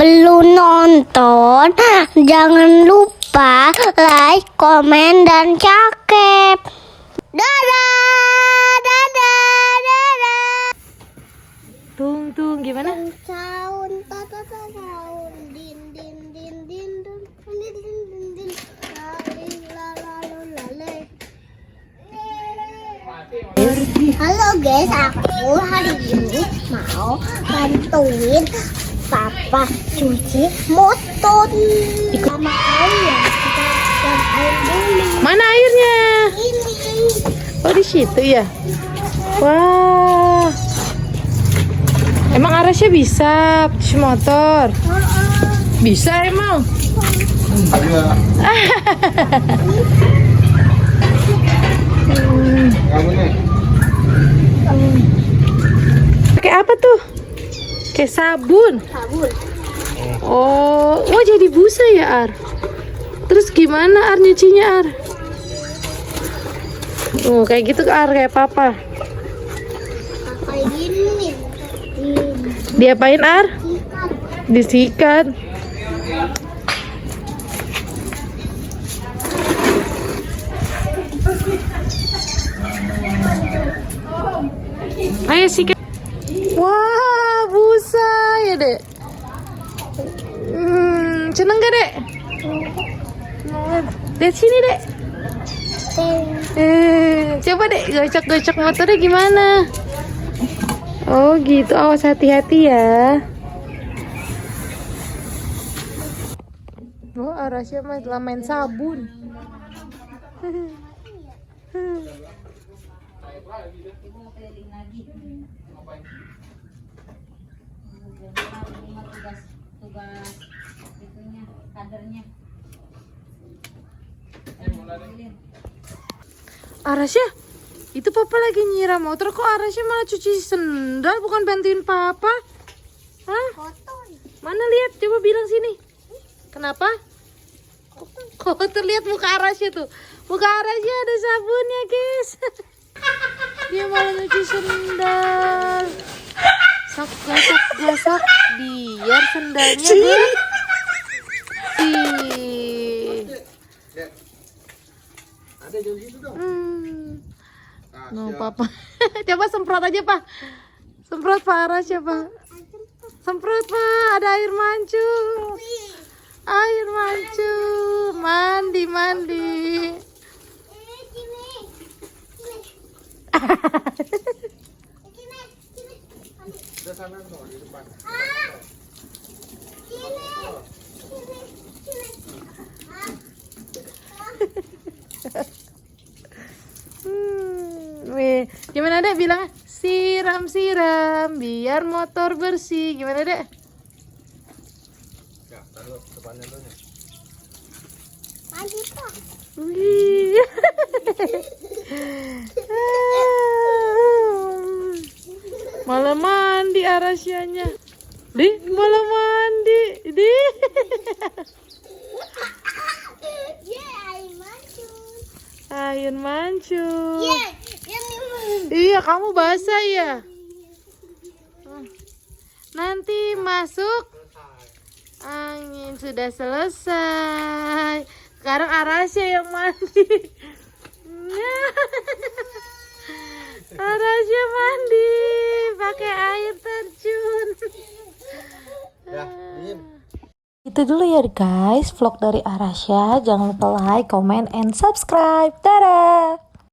belum nonton, jangan lupa like, komen, dan subscribe. Dadah, dadah, dadah. Tung, gimana? Tahun, tahun, din, din, din, din, din, din, din, din, din, Halo guys, aku hari ini mau bantuin Papa cuci motor. Sama kalian kita siapkan air dulu. Mana airnya? Ini. Oh, di situ ya. Wah. Emang Arasya bisa cuci motor? Bisa emang? Pakai apa tuh? Kayak sabun. Sabun. Oh, jadi busa ya, Ar? Terus gimana Ar nyucinya, Ar? Oh, kayak gitu Ar, kayak Papa. Kayak gini. Diapain, Ar? Disikat. Ayo sikat. Wah, busa ya, Dek. Seneng gak, Dek? Lihat sini, Dek. Coba, Dek, gocok-gocok motornya gimana? Oh, gitu. Awas hati-hati ya. Oh, Arasya malah main sabun. Arasya, itu Papa lagi nyiram motor, kok Arasya malah cuci sendal, bukan bantuin Papa? Hah? Kotor. Mana lihat, coba bilang sini. Kenapa? Kotor, lihat muka Arasya tuh. Muka Arasya ada sabunnya, guys. Dia malah nyuci sendal. Sok, gosok, biar sendalnya bersih. No, Papa. Coba semprot aja, Pak. Semprot Pak Arasya, Pak. Semprot, Pak. Ada air mancur. Air mancur. Mandi. Gimana, Dek, bilang siram biar motor bersih. Gimana, Dek? Mandi, Pak. Wih. Malah mandi Arasyanya. Malah mandi. Air mancur. Iya, kamu basah ya. Nanti masuk angin sudah selesai. Sekarang Arasya yang mandi. Arasya mandi pakai air terjun. Itu dulu ya guys, vlog dari Arasya. Jangan lupa like, comment, and subscribe. Dadah.